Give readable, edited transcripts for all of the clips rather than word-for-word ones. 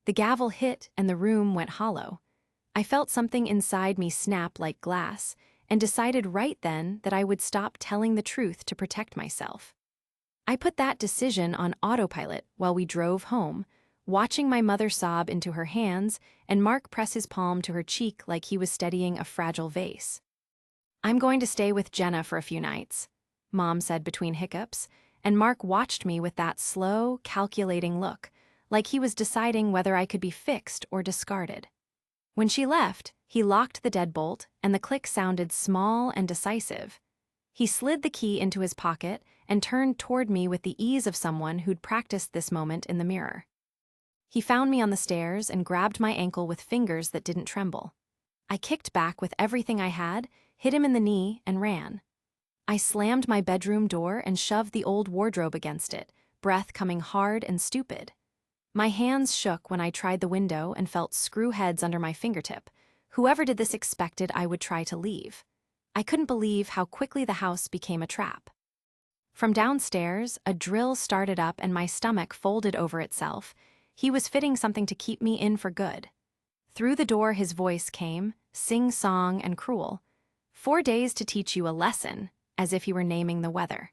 The gavel hit and the room went hollow. I felt something inside me snap like glass and decided right then that I would stop telling the truth to protect myself. I put that decision on autopilot while we drove home, watching my mother sob into her hands and Mark press his palm to her cheek like he was steadying a fragile vase. "I'm going to stay with Jenna for a few nights," Mom said between hiccups, and Mark watched me with that slow, calculating look, like he was deciding whether I could be fixed or discarded. When she left, he locked the deadbolt, and the click sounded small and decisive. He slid the key into his pocket and turned toward me with the ease of someone who'd practiced this moment in the mirror. He found me on the stairs and grabbed my ankle with fingers that didn't tremble. I kicked back with everything I had, hit him in the knee, and ran. I slammed my bedroom door and shoved the old wardrobe against it, breath coming hard and stupid. My hands shook when I tried the window and felt screw heads under my fingertip. Whoever did this expected I would try to leave. I couldn't believe how quickly the house became a trap. From downstairs, a drill started up and my stomach folded over itself. He was fitting something to keep me in for good. Through the door his voice came, sing-song and cruel. 4 days to teach you a lesson, as if he were naming the weather.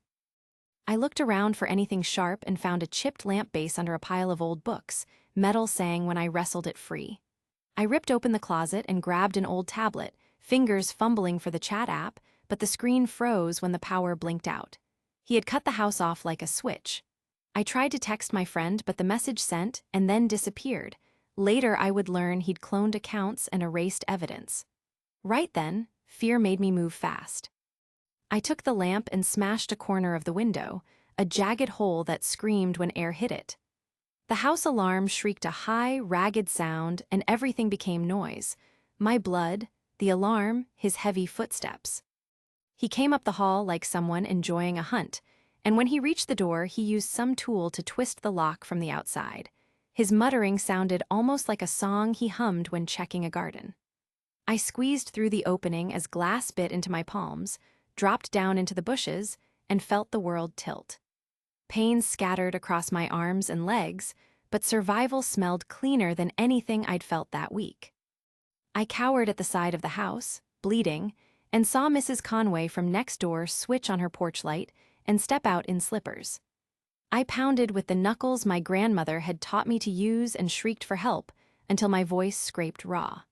I looked around for anything sharp and found a chipped lamp base under a pile of old books. Metal sang when I wrestled it free. I ripped open the closet and grabbed an old tablet, fingers fumbling for the chat app, but the screen froze when the power blinked out. He had cut the house off like a switch. I tried to text my friend, but the message sent and then disappeared. Later, I would learn he'd cloned accounts and erased evidence. Right then, fear made me move fast. I took the lamp and smashed a corner of the window, a jagged hole that screamed when air hit it. The house alarm shrieked a high, ragged sound, and everything became noise. My blood, the alarm, his heavy footsteps. He came up the hall like someone enjoying a hunt, and when he reached the door, he used some tool to twist the lock from the outside. His muttering sounded almost like a song he hummed when checking a garden. I squeezed through the opening as glass bit into my palms, dropped down into the bushes, and felt the world tilt. Pain scattered across my arms and legs, but survival smelled cleaner than anything I'd felt that week. I cowered at the side of the house, bleeding, and saw Mrs. Conway from next door switch on her porch light and step out in slippers. I pounded with the knuckles my grandmother had taught me to use and shrieked for help until my voice scraped raw.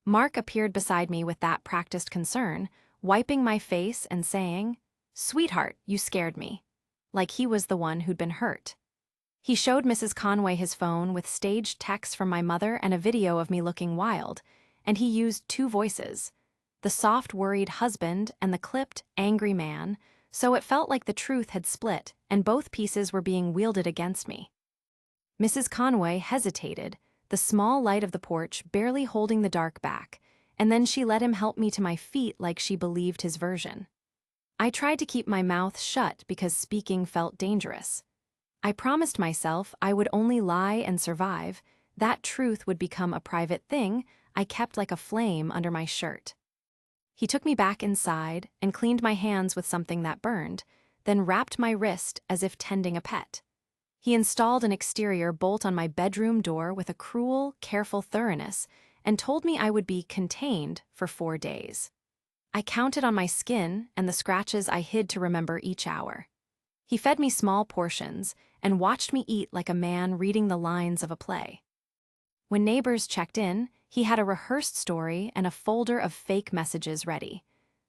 Mark appeared beside me with that practiced concern, wiping my face and saying, "Sweetheart, you scared me," like he was the one who'd been hurt. He showed Mrs. Conway his phone with staged texts from my mother and a video of me looking wild, and he used 2 voices, the soft, worried husband and the clipped, angry man, so it felt like the truth had split and both pieces were being wielded against me. Mrs. Conway hesitated, the small light of the porch barely holding the dark back, and then she let him help me to my feet like she believed his version. I tried to keep my mouth shut because speaking felt dangerous. I promised myself I would only lie and survive. That truth would become a private thing I kept like a flame under my shirt. He took me back inside and cleaned my hands with something that burned, then wrapped my wrist as if tending a pet. He installed an exterior bolt on my bedroom door with a cruel, careful thoroughness and told me I would be contained for 4 days. I counted on my skin and the scratches I hid to remember each hour. He fed me small portions and watched me eat like a man reading the lines of a play. When neighbors checked in, he had a rehearsed story and a folder of fake messages ready.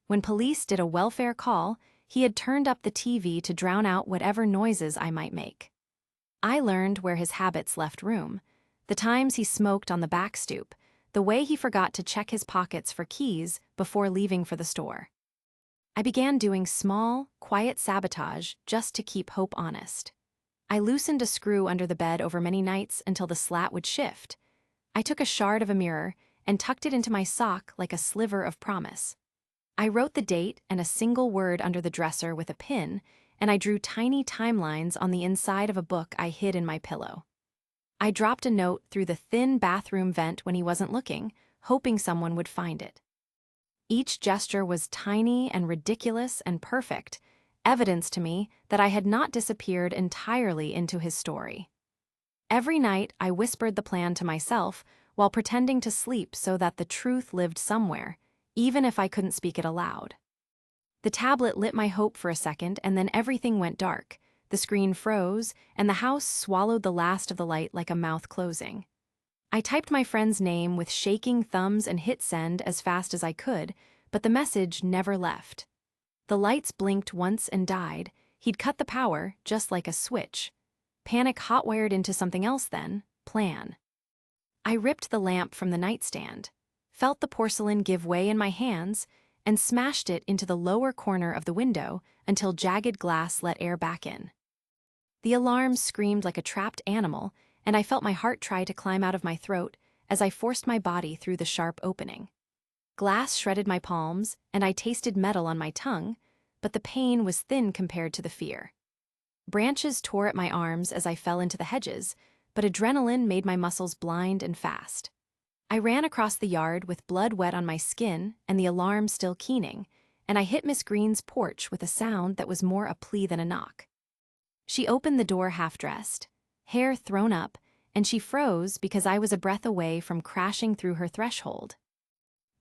When police did a welfare call, he had turned up the TV to drown out whatever noises I might make. I learned where his habits left room, the times he smoked on the back stoop, the way he forgot to check his pockets for keys before leaving for the store. I began doing small, quiet sabotage just to keep hope honest. I loosened a screw under the bed over many nights until the slat would shift. I took a shard of a mirror and tucked it into my sock like a sliver of promise. I wrote the date and a single word under the dresser with a pin, and I drew tiny timelines on the inside of a book I hid in my pillow. I dropped a note through the thin bathroom vent when he wasn't looking, hoping someone would find it. Each gesture was tiny and ridiculous and perfect, evidence to me that I had not disappeared entirely into his story. Every night, I whispered the plan to myself while pretending to sleep so that the truth lived somewhere, even if I couldn't speak it aloud. The tablet lit my hope for a second, and then everything went dark. The screen froze, and the house swallowed the last of the light like a mouth closing. I typed my friend's name with shaking thumbs and hit send as fast as I could, but the message never left. The lights blinked once and died. He'd cut the power, just like a switch. Panic hotwired into something else then, plan. I ripped the lamp from the nightstand, felt the porcelain give way in my hands, and smashed it into the lower corner of the window until jagged glass let air back in. The alarm screamed like a trapped animal, and I felt my heart try to climb out of my throat as I forced my body through the sharp opening. Glass shredded my palms, and I tasted metal on my tongue, but the pain was thin compared to the fear. Branches tore at my arms as I fell into the hedges, but adrenaline made my muscles blind and fast. I ran across the yard with blood wet on my skin and the alarm still keening, and I hit Miss Green's porch with a sound that was more a plea than a knock. She opened the door half-dressed, hair thrown up, and she froze because I was a breath away from crashing through her threshold.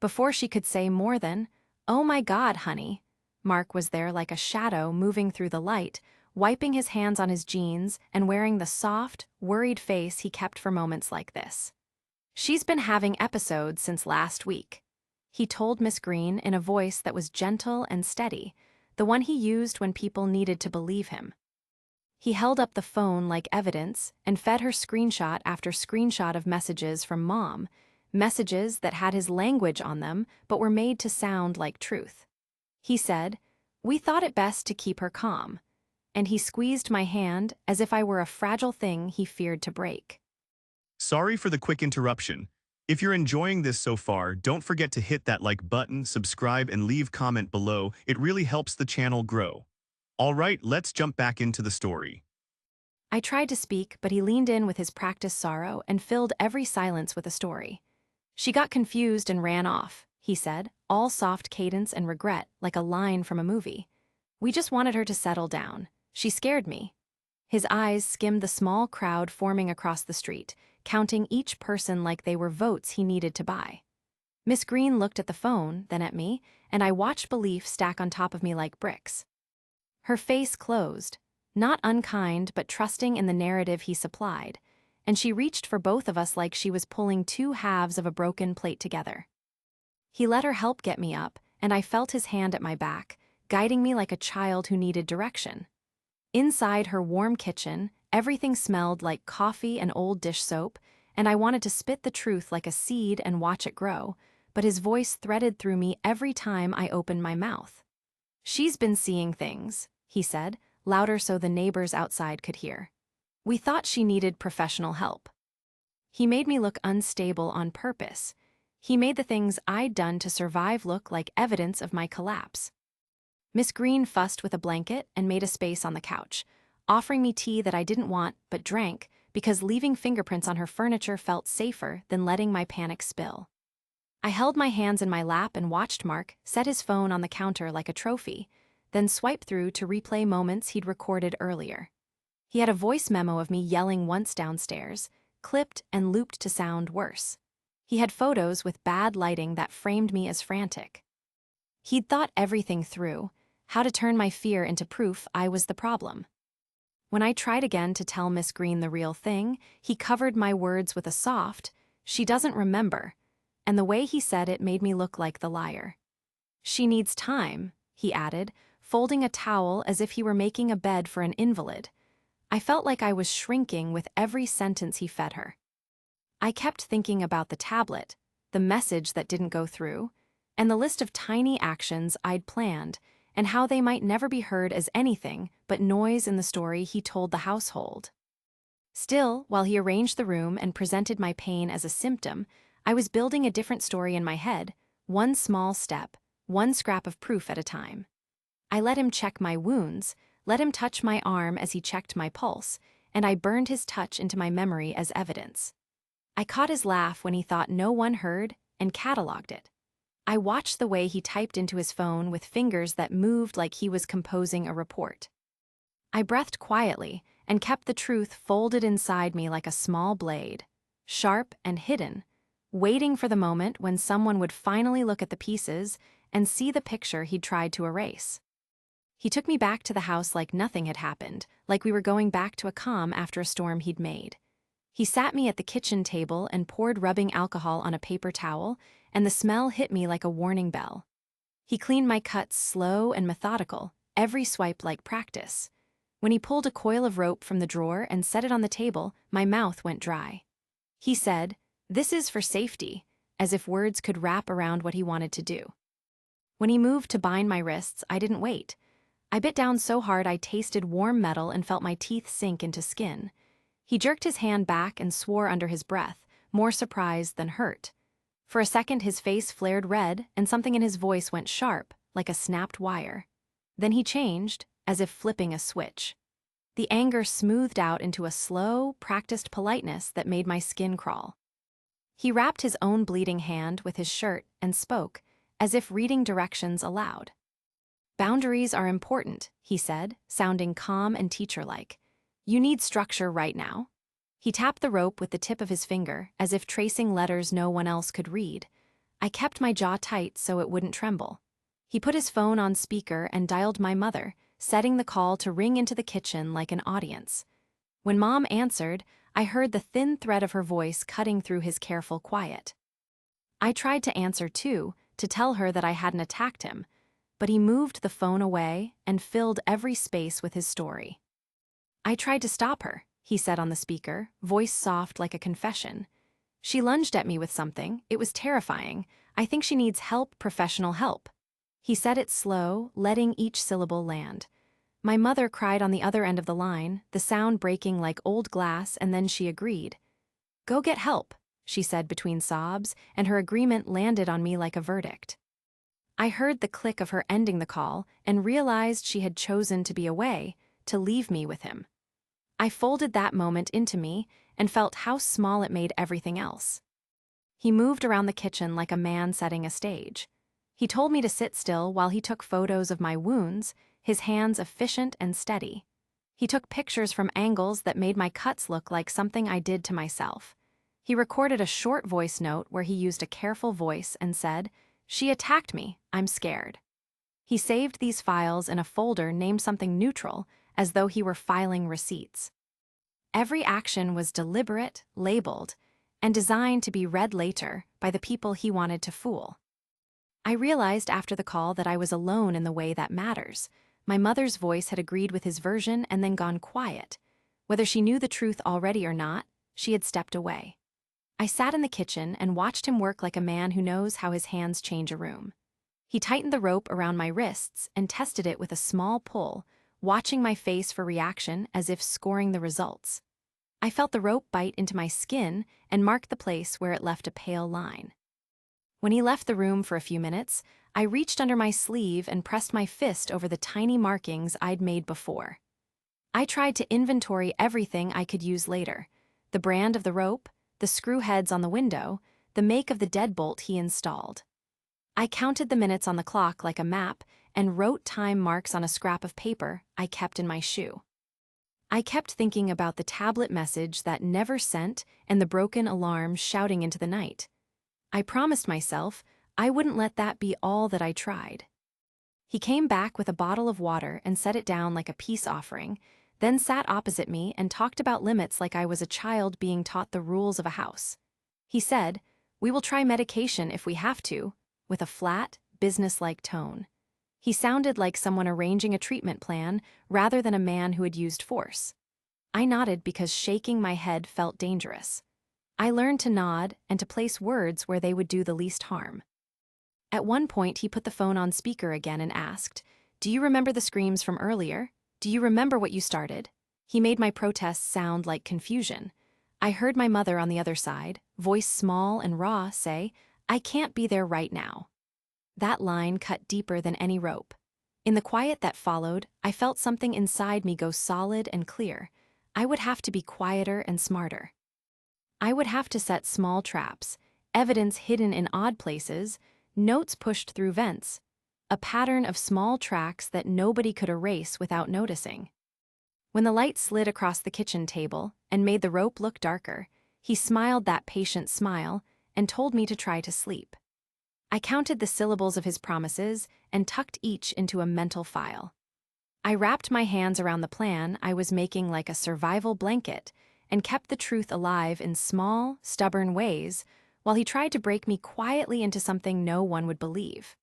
Before she could say more than, "Oh my God, honey," Mark was there like a shadow moving through the light, wiping his hands on his jeans and wearing the soft, worried face he kept for moments like this. "She's been having episodes since last week," he told Miss Green in a voice that was gentle and steady, the one he used when people needed to believe him. He held up the phone like evidence and fed her screenshot after screenshot of messages from Mom, messages that had his language on them but were made to sound like truth. He said, "We thought it best to keep her calm," and he squeezed my hand as if I were a fragile thing he feared to break. Sorry for the quick interruption. If you're enjoying this so far, don't forget to hit that like button, subscribe, and leave comment below. It really helps the channel grow. All right, let's jump back into the story. I tried to speak, but he leaned in with his practiced sorrow and filled every silence with a story. "She got confused and ran off," he said, all soft cadence and regret, like a line from a movie. "We just wanted her to settle down. She scared me." His eyes skimmed the small crowd forming across the street, counting each person like they were votes he needed to buy. Miss Green looked at the phone, then at me, and I watched belief stack on top of me like bricks. Her face closed, not unkind but trusting in the narrative he supplied, and she reached for both of us like she was pulling two halves of a broken plate together. He let her help get me up, and I felt his hand at my back, guiding me like a child who needed direction. Inside her warm kitchen, everything smelled like coffee and old dish soap, and I wanted to spit the truth like a seed and watch it grow, but his voice threaded through me every time I opened my mouth. "She's been seeing things," he said, louder so the neighbors outside could hear. "We thought she needed professional help." He made me look unstable on purpose. He made the things I'd done to survive look like evidence of my collapse. Miss Green fussed with a blanket and made a space on the couch, offering me tea that I didn't want but drank because leaving fingerprints on her furniture felt safer than letting my panic spill. I held my hands in my lap and watched Mark set his phone on the counter like a trophy, then swipe through to replay moments he'd recorded earlier. He had a voice memo of me yelling once downstairs, clipped and looped to sound worse. He had photos with bad lighting that framed me as frantic. He'd thought everything through, how to turn my fear into proof I was the problem. When I tried again to tell Miss Green the real thing, he covered my words with a soft, "She doesn't remember," and the way he said it made me look like the liar. "She needs time," he added, folding a towel as if he were making a bed for an invalid. I felt like I was shrinking with every sentence he fed her. I kept thinking about the tablet, the message that didn't go through, and the list of tiny actions I'd planned, and how they might never be heard as anything but noise in the story he told the household. Still, while he arranged the room and presented my pain as a symptom, I was building a different story in my head, one small step, one scrap of proof at a time. I let him check my wounds, let him touch my arm as he checked my pulse, and I burned his touch into my memory as evidence. I caught his laugh when he thought no one heard and cataloged it. I watched the way he typed into his phone with fingers that moved like he was composing a report. I breathed quietly, and kept the truth folded inside me like a small blade, sharp and hidden, waiting for the moment when someone would finally look at the pieces and see the picture he'd tried to erase. He took me back to the house like nothing had happened, like we were going back to a calm after a storm he'd made. He sat me at the kitchen table and poured rubbing alcohol on a paper towel, and the smell hit me like a warning bell. He cleaned my cuts slow and methodical, every swipe like practice. When he pulled a coil of rope from the drawer and set it on the table, my mouth went dry. He said, "This is for safety," as if words could wrap around what he wanted to do. When he moved to bind my wrists, I didn't wait. I bit down so hard I tasted warm metal and felt my teeth sink into skin. He jerked his hand back and swore under his breath, more surprised than hurt. For a second his face flared red and something in his voice went sharp, like a snapped wire. Then he changed, as if flipping a switch. The anger smoothed out into a slow, practiced politeness that made my skin crawl. He wrapped his own bleeding hand with his shirt and spoke, as if reading directions aloud. "Boundaries are important," he said, sounding calm and teacher-like. "You need structure right now." He tapped the rope with the tip of his finger, as if tracing letters no one else could read. I kept my jaw tight so it wouldn't tremble. He put his phone on speaker and dialed my mother, setting the call to ring into the kitchen like an audience. When Mom answered, I heard the thin thread of her voice cutting through his careful quiet. I tried to answer too, to tell her that I hadn't attacked him, but he moved the phone away and filled every space with his story. "I tried to stop her," he said on the speaker, voice soft like a confession. "She lunged at me with something. It was terrifying. I think she needs help, professional help." He said it slow, letting each syllable land. My mother cried on the other end of the line, the sound breaking like old glass, and then she agreed. "Go get help," she said between sobs, and her agreement landed on me like a verdict. I heard the click of her ending the call and realized she had chosen to be away, to leave me with him. I folded that moment into me and felt how small it made everything else. He moved around the kitchen like a man setting a stage. He told me to sit still while he took photos of my wounds, his hands efficient and steady. He took pictures from angles that made my cuts look like something I did to myself. He recorded a short voice note where he used a careful voice and said, "She attacked me, I'm scared." He saved these files in a folder named something neutral, as though he were filing receipts. Every action was deliberate, labeled, and designed to be read later by the people he wanted to fool. I realized after the call that I was alone in the way that matters. My mother's voice had agreed with his version and then gone quiet. Whether she knew the truth already or not, she had stepped away. I sat in the kitchen and watched him work like a man who knows how his hands change a room. He tightened the rope around my wrists and tested it with a small pull, watching my face for reaction as if scoring the results. I felt the rope bite into my skin and mark the place where it left a pale line. When he left the room for a few minutes, I reached under my sleeve and pressed my fist over the tiny markings I'd made before. I tried to inventory everything I could use later: the brand of the rope, the screw heads on the window, the make of the deadbolt he installed. I counted the minutes on the clock like a map and wrote time marks on a scrap of paper I kept in my shoe. I kept thinking about the tablet message that never sent and the broken alarm shouting into the night. I promised myself I wouldn't let that be all that I tried. He came back with a bottle of water and set it down like a peace offering, then sat opposite me and talked about limits like I was a child being taught the rules of a house. He said, "We will try medication if we have to," with a flat, businesslike tone. He sounded like someone arranging a treatment plan rather than a man who had used force. I nodded because shaking my head felt dangerous. I learned to nod and to place words where they would do the least harm. At one point, he put the phone on speaker again and asked, "Do you remember the screams from earlier? Do you remember what you started?" He made my protests sound like confusion. I heard my mother on the other side, voice small and raw, say, "I can't be there right now." That line cut deeper than any rope. In the quiet that followed, I felt something inside me go solid and clear. I would have to be quieter and smarter. I would have to set small traps, evidence hidden in odd places, notes pushed through vents, a pattern of small tracks that nobody could erase without noticing. When the light slid across the kitchen table and made the rope look darker, he smiled that patient smile and told me to try to sleep. I counted the syllables of his promises and tucked each into a mental file. I wrapped my hands around the plan I was making like a survival blanket and kept the truth alive in small, stubborn ways while he tried to break me quietly into something no one would believe.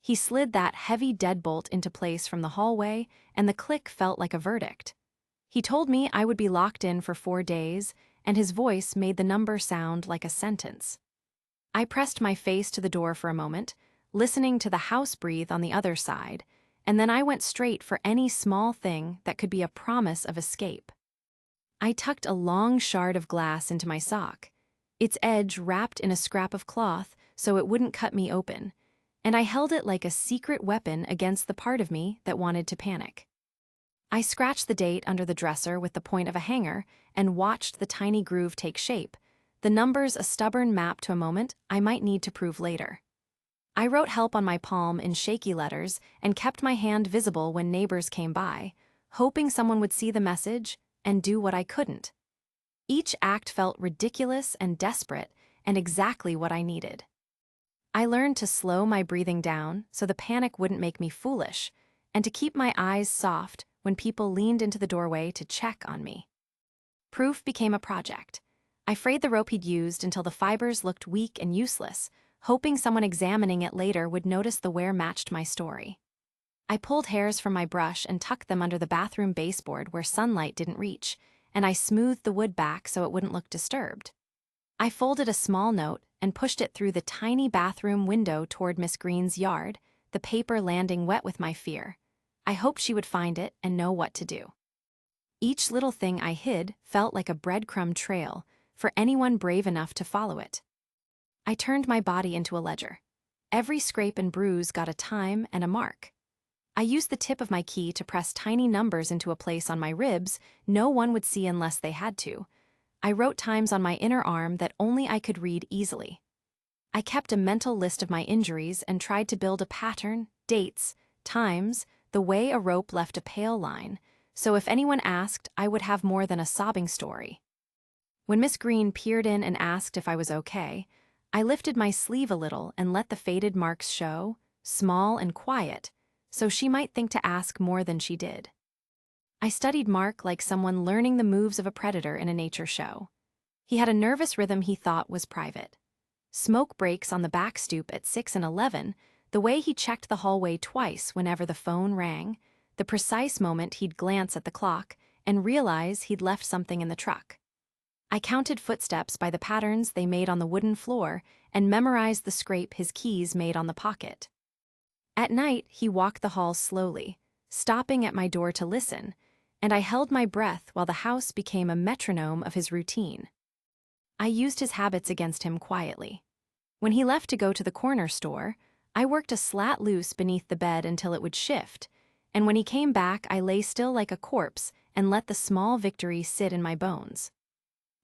He slid that heavy deadbolt into place from the hallway, and the click felt like a verdict. He told me I would be locked in for 4 days, and his voice made the number sound like a sentence. I pressed my face to the door for a moment, listening to the house breathe on the other side, and then I went straight for any small thing that could be a promise of escape. I tucked a long shard of glass into my sock, its edge wrapped in a scrap of cloth so it wouldn't cut me open, and I held it like a secret weapon against the part of me that wanted to panic. I scratched the date under the dresser with the point of a hanger and watched the tiny groove take shape, the numbers a stubborn map to a moment I might need to prove later. I wrote help on my palm in shaky letters and kept my hand visible when neighbors came by, hoping someone would see the message and do what I couldn't. Each act felt ridiculous and desperate, and exactly what I needed. I learned to slow my breathing down so the panic wouldn't make me foolish, and to keep my eyes soft when people leaned into the doorway to check on me. Proof became a project. I frayed the rope he'd used until the fibers looked weak and useless, hoping someone examining it later would notice the wear matched my story. I pulled hairs from my brush and tucked them under the bathroom baseboard where sunlight didn't reach, and I smoothed the wood back so it wouldn't look disturbed. I folded a small note and pushed it through the tiny bathroom window toward Miss Green's yard, the paper landing wet with my fear. I hoped she would find it and know what to do. Each little thing I hid felt like a breadcrumb trail for anyone brave enough to follow it. I turned my body into a ledger. Every scrape and bruise got a time and a mark. I used the tip of my key to press tiny numbers into a place on my ribs no one would see unless they had to. I wrote times on my inner arm that only I could read easily. I kept a mental list of my injuries and tried to build a pattern, dates, times, the way a rope left a pale line, so if anyone asked, I would have more than a sobbing story. When Miss Green peered in and asked if I was okay, I lifted my sleeve a little and let the faded marks show, small and quiet, so she might think to ask more than she did. I studied Mark like someone learning the moves of a predator in a nature show. He had a nervous rhythm he thought was private. Smoke breaks on the back stoop at 6 and 11, the way he checked the hallway twice whenever the phone rang, the precise moment he'd glance at the clock and realize he'd left something in the truck. I counted footsteps by the patterns they made on the wooden floor and memorized the scrape his keys made on the pocket. At night, he walked the halls slowly, stopping at my door to listen, and I held my breath while the house became a metronome of his routine. I used his habits against him quietly. When he left to go to the corner store, I worked a slat loose beneath the bed until it would shift, and when he came back, I lay still like a corpse and let the small victory sit in my bones.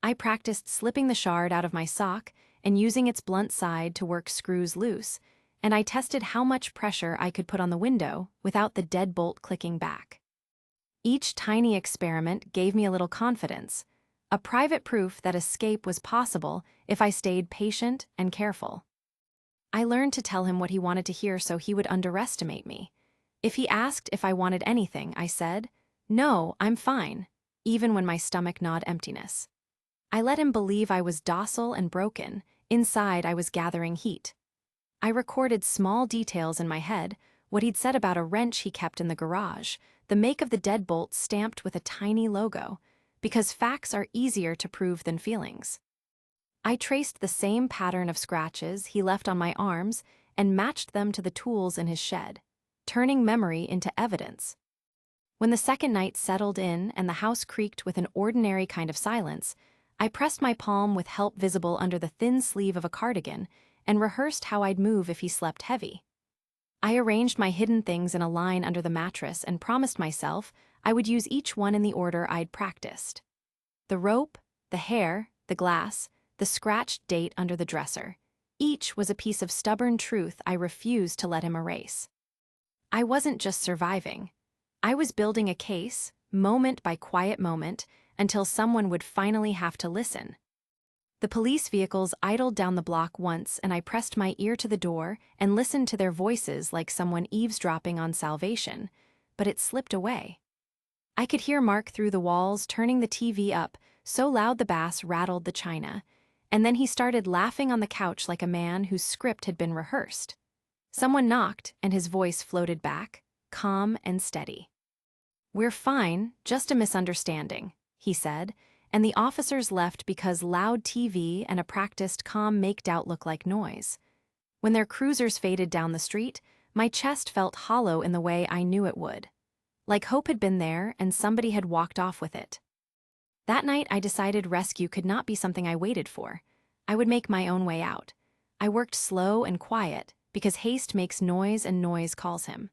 I practiced slipping the shard out of my sock and using its blunt side to work screws loose, and I tested how much pressure I could put on the window without the deadbolt clicking back. Each tiny experiment gave me a little confidence, a private proof that escape was possible if I stayed patient and careful. I learned to tell him what he wanted to hear so he would underestimate me. If he asked if I wanted anything, I said, "No, I'm fine," even when my stomach gnawed emptiness. I let him believe I was docile and broken. Inside, I was gathering heat. I recorded small details in my head, what he'd said about a wrench he kept in the garage, the make of the deadbolt stamped with a tiny logo, because facts are easier to prove than feelings. I traced the same pattern of scratches he left on my arms and matched them to the tools in his shed, turning memory into evidence. When the second night settled in and the house creaked with an ordinary kind of silence, I pressed my palm with help visible under the thin sleeve of a cardigan and rehearsed how I'd move if he slept heavy. I arranged my hidden things in a line under the mattress and promised myself I would use each one in the order I'd practiced. The rope, the hair, the glass, the scratched date under the dresser. Each was a piece of stubborn truth I refused to let him erase. I wasn't just surviving. I was building a case, moment by quiet moment, until someone would finally have to listen. The police vehicles idled down the block once, and I pressed my ear to the door and listened to their voices like someone eavesdropping on salvation, but it slipped away. I could hear Mark through the walls turning the TV up so loud the bass rattled the china, and then he started laughing on the couch like a man whose script had been rehearsed. Someone knocked, and his voice floated back, calm and steady. "We're fine, just a misunderstanding," he said, and the officers left because loud TV and a practiced calm make doubt look like noise. When their cruisers faded down the street, my chest felt hollow in the way I knew it would. Like hope had been there and somebody had walked off with it. That night I decided rescue could not be something I waited for. I would make my own way out. I worked slow and quiet, because haste makes noise and noise calls him.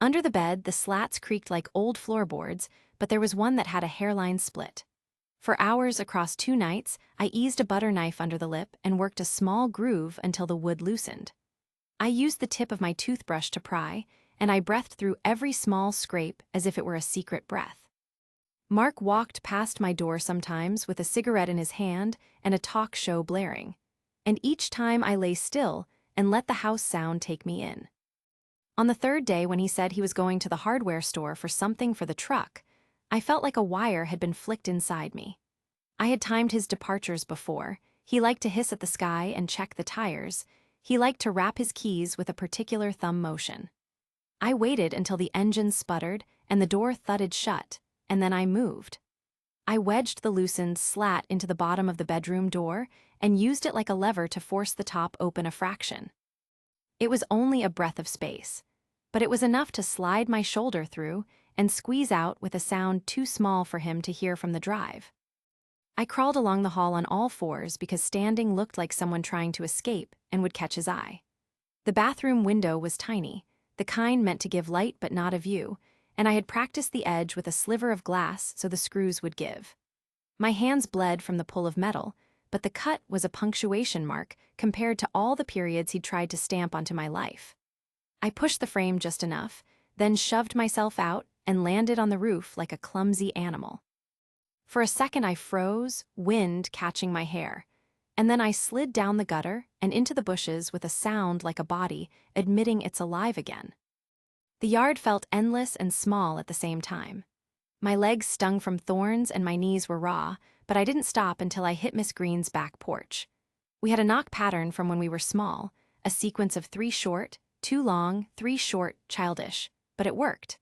Under the bed, the slats creaked like old floorboards, but there was one that had a hairline split. For hours across 2 nights, I eased a butter knife under the lip and worked a small groove until the wood loosened. I used the tip of my toothbrush to pry, and I breathed through every small scrape as if it were a secret breath. Mark walked past my door sometimes with a cigarette in his hand and a talk show blaring. And each time I lay still and let the house sound take me in. On the 3rd day, when he said he was going to the hardware store for something for the truck, I felt like a wire had been flicked inside me. I had timed his departures before. He liked to hiss at the sky and check the tires. He liked to wrap his keys with a particular thumb motion. I waited until the engine sputtered and the door thudded shut, and then I moved. I wedged the loosened slat into the bottom of the bedroom door and used it like a lever to force the top open a fraction. It was only a breath of space, but it was enough to slide my shoulder through and squeeze out with a sound too small for him to hear from the drive. I crawled along the hall on all fours because standing looked like someone trying to escape and would catch his eye. The bathroom window was tiny, the kind meant to give light but not a view, and I had practiced the edge with a sliver of glass so the screws would give. My hands bled from the pull of metal, but the cut was a punctuation mark compared to all the periods he'd tried to stamp onto my life. I pushed the frame just enough, then shoved myself out and landed on the roof like a clumsy animal. For a second I froze, wind catching my hair, and then I slid down the gutter and into the bushes with a sound like a body admitting it's alive again. The yard felt endless and small at the same time. My legs stung from thorns and my knees were raw, but I didn't stop until I hit Miss Green's back porch. We had a knock pattern from when we were small, a sequence of 3 short, 2 long, 3 short, childish, but it worked.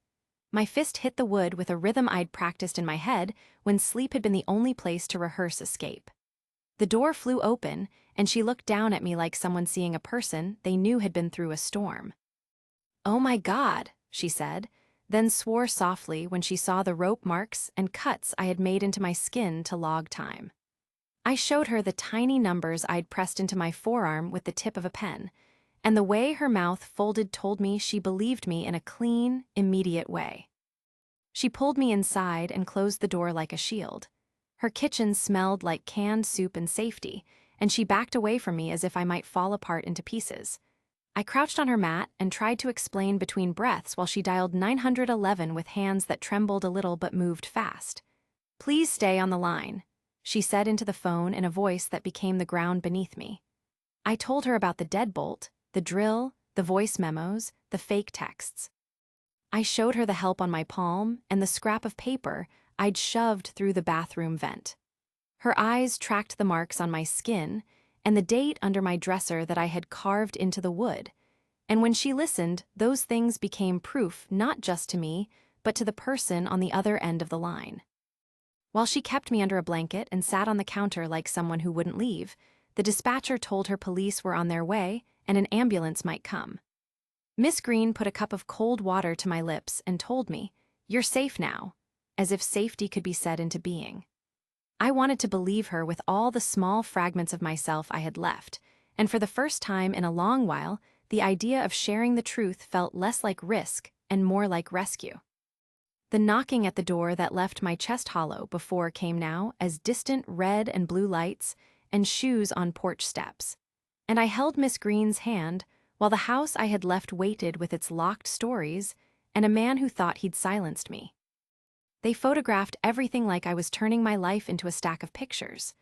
My fist hit the wood with a rhythm I'd practiced in my head when sleep had been the only place to rehearse escape. The door flew open, and she looked down at me like someone seeing a person they knew had been through a storm. "Oh my God," she said, then swore softly when she saw the rope marks and cuts I had made into my skin to log time. I showed her the tiny numbers I'd pressed into my forearm with the tip of a pen, and the way her mouth folded told me she believed me in a clean, immediate way. She pulled me inside and closed the door like a shield. Her kitchen smelled like canned soup and safety, and she backed away from me as if I might fall apart into pieces. I crouched on her mat and tried to explain between breaths while she dialed 911 with hands that trembled a little but moved fast. "Please stay on the line," she said into the phone in a voice that became the ground beneath me. I told her about the deadbolt, the drill, the voice memos, the fake texts. I showed her the help on my palm and the scrap of paper I'd shoved through the bathroom vent. Her eyes tracked the marks on my skin and the date under my dresser that I had carved into the wood. And when she listened, those things became proof not just to me, but to the person on the other end of the line. While she kept me under a blanket and sat on the counter like someone who wouldn't leave, the dispatcher told her police were on their way and an ambulance might come. Miss Green put a cup of cold water to my lips and told me, "You're safe now," as if safety could be set into being. I wanted to believe her with all the small fragments of myself I had left, and for the first time in a long while, the idea of sharing the truth felt less like risk and more like rescue. The knocking at the door that left my chest hollow before came now as distant red and blue lights and shoes on porch steps. And I held Miss Green's hand while the house I had left waited with its locked stories and a man who thought he'd silenced me. They photographed everything like I was turning my life into a stack of pictures.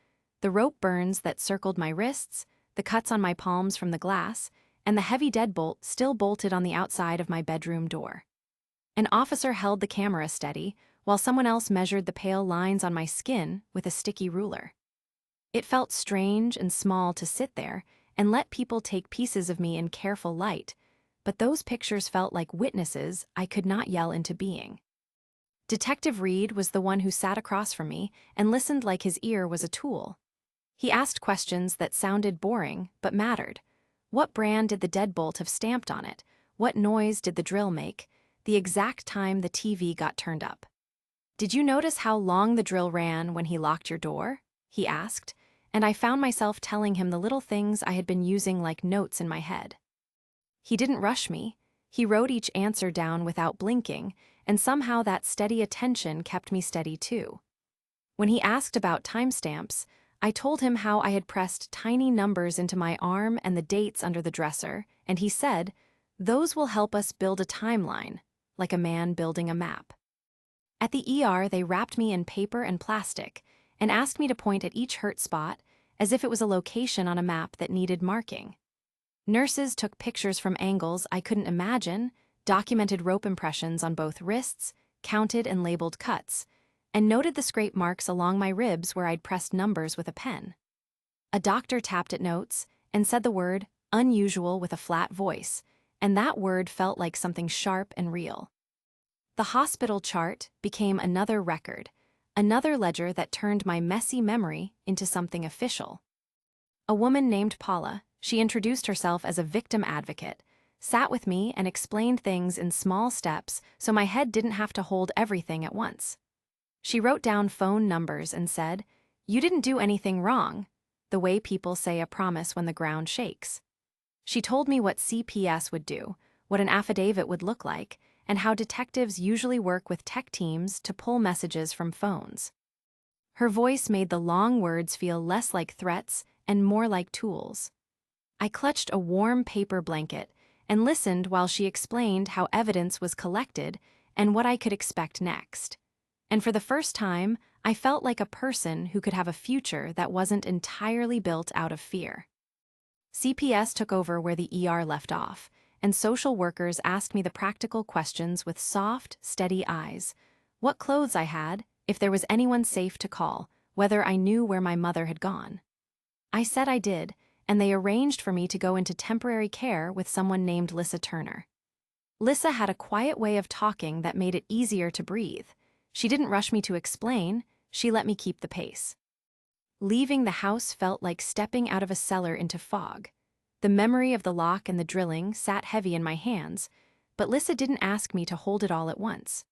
The rope burns that circled my wrists, the cuts on my palms from the glass, and the heavy deadbolt still bolted on the outside of my bedroom door. An officer held the camera steady, while someone else measured the pale lines on my skin with a sticky ruler. It felt strange and small to sit there and let people take pieces of me in careful light, but those pictures felt like witnesses I could not yell into being. Detective Reed was the one who sat across from me and listened like his ear was a tool. He asked questions that sounded boring but mattered. What brand did the deadbolt have stamped on it? What noise did the drill make? The exact time the TV got turned up. Did you notice how long the drill ran when he locked your door? He asked, and I found myself telling him the little things I had been using like notes in my head. He didn't rush me. He wrote each answer down without blinking, and somehow that steady attention kept me steady too. When he asked about timestamps, I told him how I had pressed tiny numbers into my arm and the dates under the dresser, and he said, "Those will help us build a timeline, like a man building a map." At the ER, they wrapped me in paper and plastic and asked me to point at each hurt spot as if it was a location on a map that needed marking. Nurses took pictures from angles I couldn't imagine, documented rope impressions on both wrists, counted and labeled cuts, and noted the scrape marks along my ribs where I'd pressed numbers with a pen. A doctor tapped at notes and said the word unusual with a flat voice, and that word felt like something sharp and real. The hospital chart became another record, another ledger that turned my messy memory into something official. A woman named Paula, she introduced herself as a victim advocate, sat with me and explained things in small steps so my head didn't have to hold everything at once. She wrote down phone numbers and said, "You didn't do anything wrong," the way people say a promise when the ground shakes. She told me what CPS would do, what an affidavit would look like, and how detectives usually work with tech teams to pull messages from phones. Her voice made the long words feel less like threats and more like tools. I clutched a warm paper blanket and listened while she explained how evidence was collected and what I could expect next. And for the first time, I felt like a person who could have a future that wasn't entirely built out of fear. CPS took over where the ER left off, and social workers asked me the practical questions with soft, steady eyes. What clothes I had, if there was anyone safe to call, whether I knew where my mother had gone. I said I did, and they arranged for me to go into temporary care with someone named Lissa Turner. Lissa had a quiet way of talking that made it easier to breathe. She didn't rush me to explain, she let me keep the pace. Leaving the house felt like stepping out of a cellar into fog. The memory of the lock and the drilling sat heavy in my hands, but Lissa didn't ask me to hold it all at once.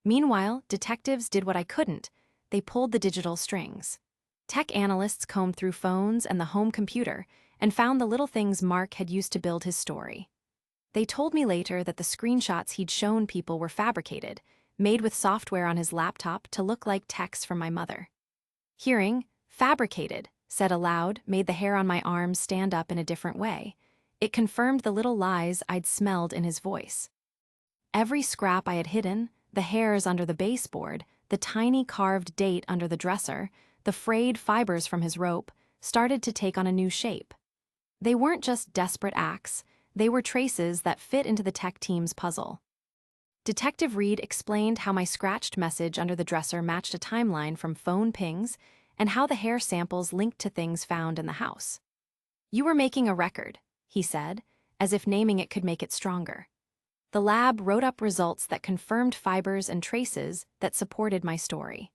Meanwhile, detectives did what I couldn't. They pulled the digital strings. Tech analysts combed through phones and the home computer and found the little things Mark had used to build his story. They told me later that the screenshots he'd shown people were fabricated, made with software on his laptop to look like texts from my mother. Hearing "fabricated" said aloud made the hair on my arms stand up in a different way. It confirmed the little lies I'd smelled in his voice. Every scrap I had hidden, the hairs under the baseboard, the tiny carved date under the dresser, the frayed fibers from his rope, started to take on a new shape. They weren't just desperate acts, they were traces that fit into the tech team's puzzle. Detective Reed explained how my scratched message under the dresser matched a timeline from phone pings and how the hair samples linked to things found in the house. "You were making a record," he said, as if naming it could make it stronger. The lab wrote up results that confirmed fibers and traces that supported my story.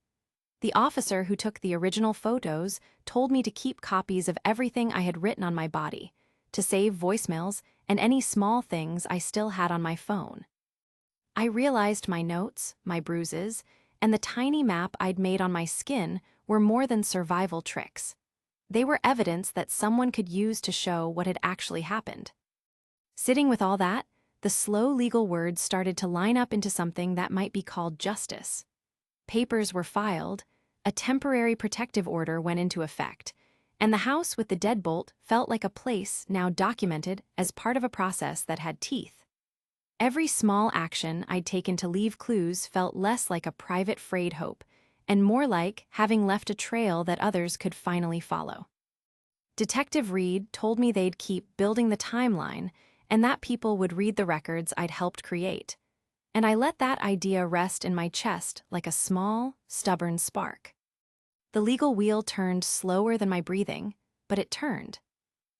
The officer who took the original photos told me to keep copies of everything I had written on my body, to save voicemails and any small things I still had on my phone. I realized my notes, my bruises, and the tiny map I'd made on my skin were more than survival tricks. They were evidence that someone could use to show what had actually happened. Sitting with all that, the slow legal words started to line up into something that might be called justice. Papers were filed, a temporary protective order went into effect, and the house with the deadbolt felt like a place now documented as part of a process that had teeth. Every small action I'd taken to leave clues felt less like a private frayed hope, and more like having left a trail that others could finally follow. Detective Reed told me they'd keep building the timeline and that people would read the records I'd helped create, and I let that idea rest in my chest like a small, stubborn spark. The legal wheel turned slower than my breathing, but it turned.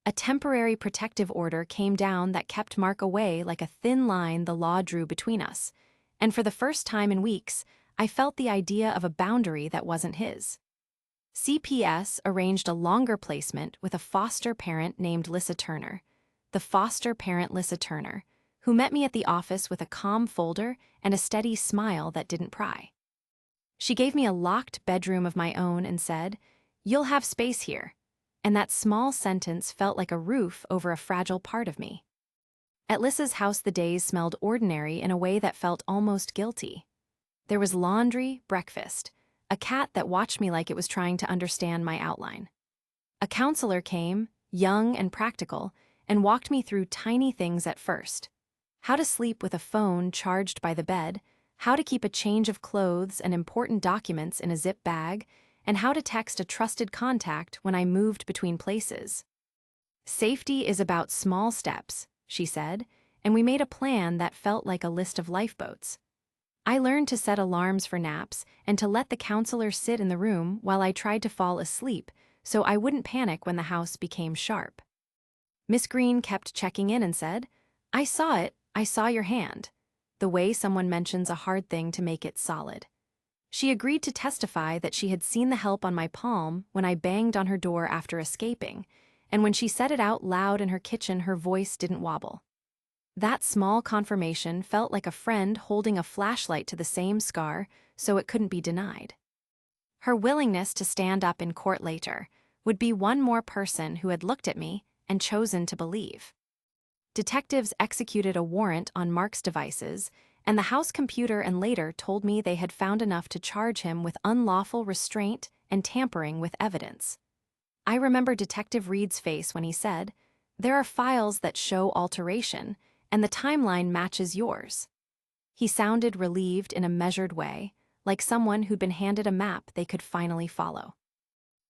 A temporary protective order came down that kept Mark away like a thin line the law drew between us, and for the first time in weeks, I felt the idea of a boundary that wasn't his. CPS arranged a longer placement with a foster parent named Lissa Turner, the foster parent Lissa Turner, who met me at the office with a calm folder and a steady smile that didn't pry. She gave me a locked bedroom of my own and said, "You'll have space here," and that small sentence felt like a roof over a fragile part of me. At Lissa's house the days smelled ordinary in a way that felt almost guilty. There was laundry, breakfast, a cat that watched me like it was trying to understand my outline. A counselor came, young and practical, and walked me through tiny things at first. How to sleep with a phone charged by the bed, how to keep a change of clothes and important documents in a zip bag, and how to text a trusted contact when I moved between places. "Safety is about small steps," she said, and we made a plan that felt like a list of lifeboats. I learned to set alarms for naps and to let the counselor sit in the room while I tried to fall asleep so I wouldn't panic when the house became sharp. Miss Green kept checking in and said, "I saw it, I saw your hand," the way someone mentions a hard thing to make it solid. She agreed to testify that she had seen the help on my palm when I banged on her door after escaping, and when she said it out loud in her kitchen, her voice didn't wobble. That small confirmation felt like a friend holding a flashlight to the same scar so it couldn't be denied. Her willingness to stand up in court later would be one more person who had looked at me and chosen to believe. Detectives executed a warrant on Mark's devices, and the house computer and later told me they had found enough to charge him with unlawful restraint and tampering with evidence. I remember Detective Reed's face when he said, "There are files that show alteration, and the timeline matches yours." He sounded relieved in a measured way, like someone who'd been handed a map they could finally follow.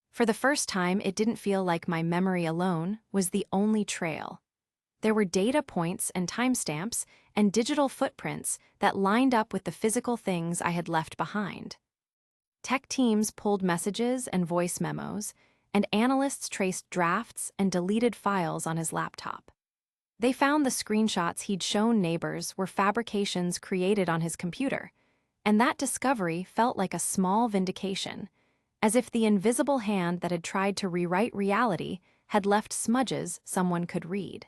For the first time, it didn't feel like my memory alone was the only trail. There were data points and timestamps and digital footprints that lined up with the physical things I had left behind. Tech teams pulled messages and voice memos, and analysts traced drafts and deleted files on his laptop. They found the screenshots he'd shown neighbors were fabrications created on his computer, and that discovery felt like a small vindication, as if the invisible hand that had tried to rewrite reality had left smudges someone could read.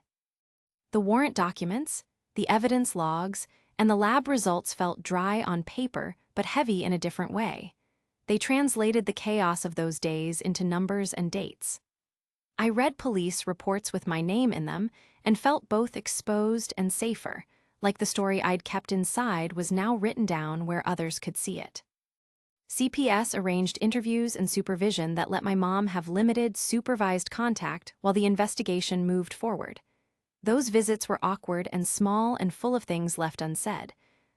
The warrant documents, the evidence logs, and the lab results felt dry on paper but heavy in a different way. They translated the chaos of those days into numbers and dates. I read police reports with my name in them and felt both exposed and safer, like the story I'd kept inside was now written down where others could see it. CPS arranged interviews and supervision that let my mom have limited, supervised contact while the investigation moved forward. Those visits were awkward and small and full of things left unsaid.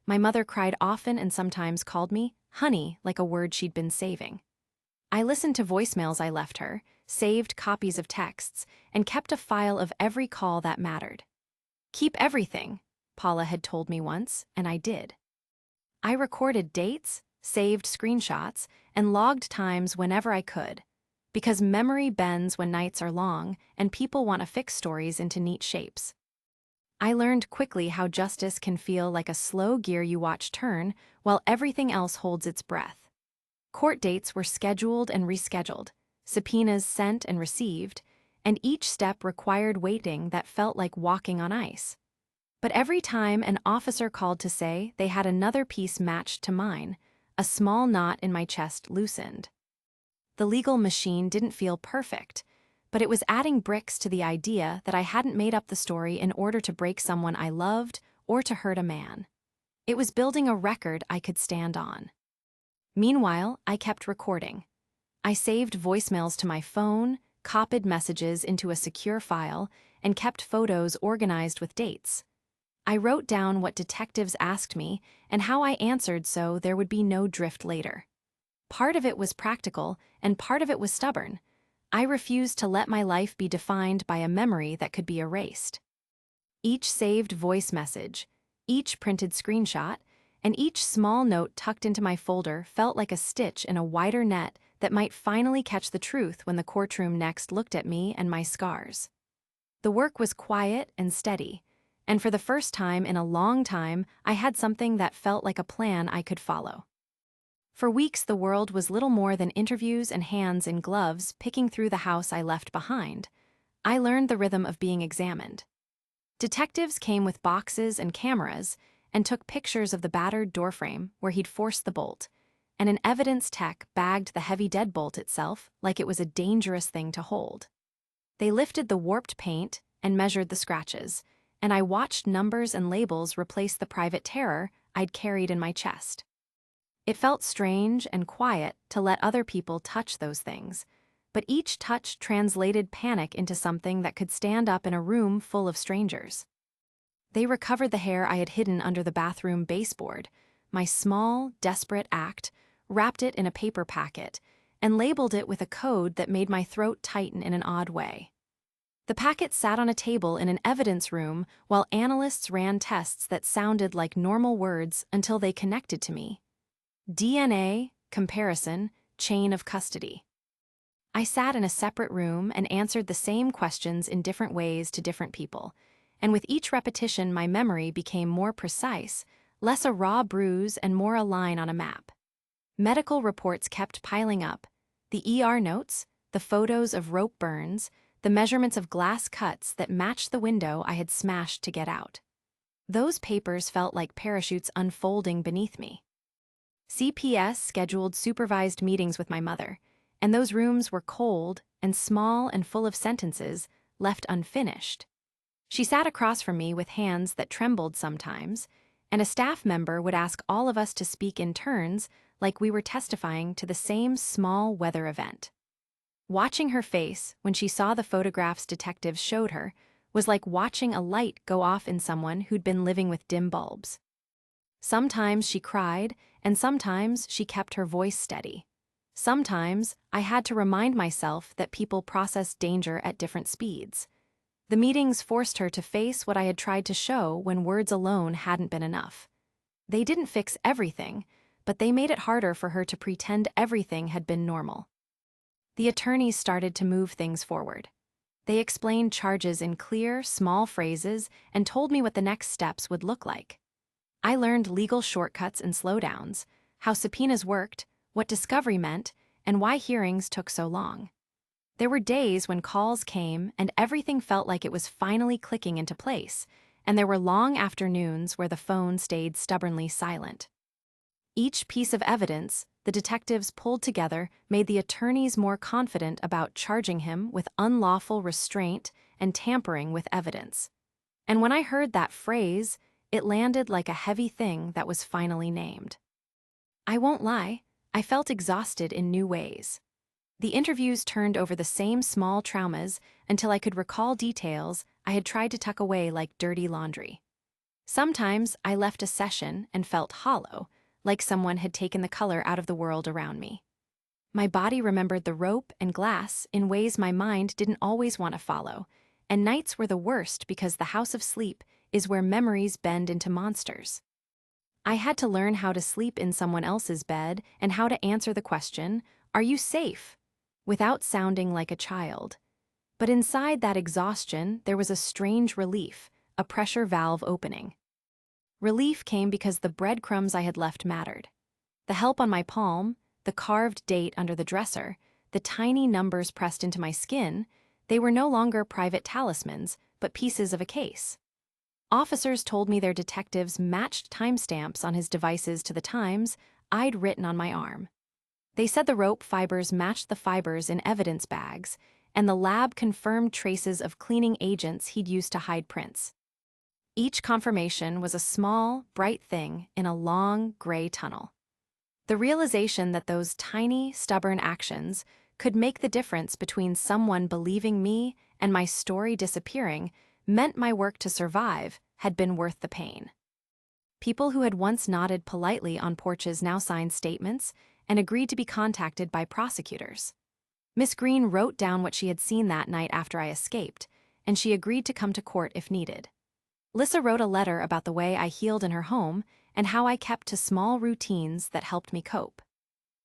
My mother cried often and sometimes called me honey like a word she'd been saving. I listened to voicemails I left her, saved copies of texts, and kept a file of every call that mattered. "Keep everything," Paula had told me once, and I did. I recorded dates, saved screenshots, and logged times whenever I could, because memory bends when nights are long and people want to fix stories into neat shapes. I learned quickly how justice can feel like a slow gear you watch turn while everything else holds its breath. Court dates were scheduled and rescheduled, subpoenas sent and received, and each step required waiting that felt like walking on ice. But every time an officer called to say they had another piece matched to mine, a small knot in my chest loosened. The legal machine didn't feel perfect, but it was adding bricks to the idea that I hadn't made up the story in order to break someone I loved or to hurt a man. It was building a record I could stand on. Meanwhile, I kept recording. I saved voicemails to my phone, copied messages into a secure file, and kept photos organized with dates. I wrote down what detectives asked me and how I answered so there would be no drift later. Part of it was practical, and part of it was stubborn. I refused to let my life be defined by a memory that could be erased. Each saved voice message, each printed screenshot, and each small note tucked into my folder felt like a stitch in a wider net that might finally catch the truth when the courtroom next looked at me and my scars. The work was quiet and steady, and for the first time in a long time, I had something that felt like a plan I could follow. For weeks, the world was little more than interviews and hands in gloves picking through the house I left behind. I learned the rhythm of being examined. Detectives came with boxes and cameras and took pictures of the battered doorframe where he'd forced the bolt, and an evidence tech bagged the heavy deadbolt itself like it was a dangerous thing to hold. They lifted the warped paint and measured the scratches, and I watched numbers and labels replace the private terror I'd carried in my chest. It felt strange and quiet to let other people touch those things, but each touch translated panic into something that could stand up in a room full of strangers. They recovered the hair I had hidden under the bathroom baseboard, my small, desperate act, wrapped it in a paper packet, and labeled it with a code that made my throat tighten in an odd way. The packet sat on a table in an evidence room while analysts ran tests that sounded like normal words until they connected to me. DNA, comparison, chain of custody. I sat in a separate room and answered the same questions in different ways to different people, and with each repetition my memory became more precise, less a raw bruise and more a line on a map. Medical reports kept piling up, the ER notes, the photos of rope burns, the measurements of glass cuts that matched the window I had smashed to get out. Those papers felt like parachutes unfolding beneath me. CPS scheduled supervised meetings with my mother, and those rooms were cold and small and full of sentences left unfinished. She sat across from me with hands that trembled sometimes, and a staff member would ask all of us to speak in turns like we were testifying to the same small weather event. Watching her face when she saw the photographs detectives showed her was like watching a light go off in someone who'd been living with dim bulbs. Sometimes she cried, and sometimes she kept her voice steady. Sometimes I had to remind myself that people process danger at different speeds. The meetings forced her to face what I had tried to show when words alone hadn't been enough. They didn't fix everything, but they made it harder for her to pretend everything had been normal. The attorneys started to move things forward. They explained charges in clear, small phrases and told me what the next steps would look like. I learned legal shortcuts and slowdowns, how subpoenas worked, what discovery meant, and why hearings took so long. There were days when calls came and everything felt like it was finally clicking into place, and there were long afternoons where the phone stayed stubbornly silent. Each piece of evidence the detectives pulled together made the attorneys more confident about charging him with unlawful restraint and tampering with evidence. And when I heard that phrase, it landed like a heavy thing that was finally named. I won't lie, I felt exhausted in new ways. The interviews turned over the same small traumas until I could recall details I had tried to tuck away like dirty laundry. Sometimes I left a session and felt hollow, like someone had taken the color out of the world around me. My body remembered the rope and glass in ways my mind didn't always want to follow, and nights were the worst because the house of sleep is where memories bend into monsters. I had to learn how to sleep in someone else's bed and how to answer the question, "Are you safe?" without sounding like a child. But inside that exhaustion, there was a strange relief, a pressure valve opening. Relief came because the breadcrumbs I had left mattered. The help on my palm, the carved date under the dresser, the tiny numbers pressed into my skin, they were no longer private talismans, but pieces of a case. Officers told me their detectives matched timestamps on his devices to the times I'd written on my arm. They said the rope fibers matched the fibers in evidence bags, and the lab confirmed traces of cleaning agents he'd used to hide prints. Each confirmation was a small, bright thing in a long, gray tunnel. The realization that those tiny, stubborn actions could make the difference between someone believing me and my story disappearing meant my work to survive had been worth the pain. People who had once nodded politely on porches now signed statements and agreed to be contacted by prosecutors. Miss Green wrote down what she had seen that night after I escaped, and she agreed to come to court if needed. Lissa wrote a letter about the way I healed in her home and how I kept to small routines that helped me cope.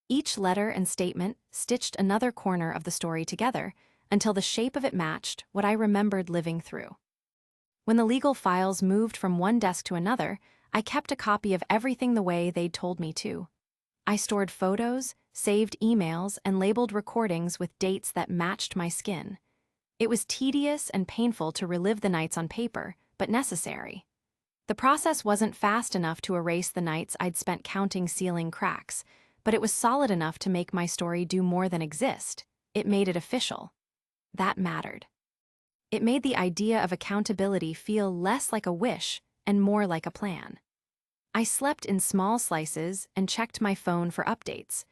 Each letter and statement stitched another corner of the story together until the shape of it matched what I remembered living through. When the legal files moved from one desk to another, I kept a copy of everything the way they'd told me to. I stored photos, saved emails, and labeled recordings with dates that matched my skin. It was tedious and painful to relive the nights on paper, but necessary. The process wasn't fast enough to erase the nights I'd spent counting ceiling cracks, but it was solid enough to make my story do more than exist. It made it official. That mattered. It made the idea of accountability feel less like a wish and more like a plan. I slept in small slices and checked my phone for updates,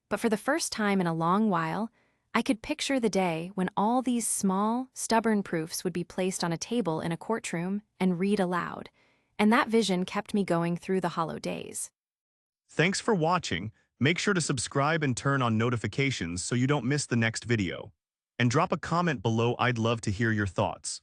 but for the first time in a long while, I could picture the day when all these small, stubborn proofs would be placed on a table in a courtroom and read aloud, and that vision kept me going through the hollow days. Thanks for watching. Make sure to subscribe and turn on notifications so you don't miss the next video. And drop a comment below, I'd love to hear your thoughts.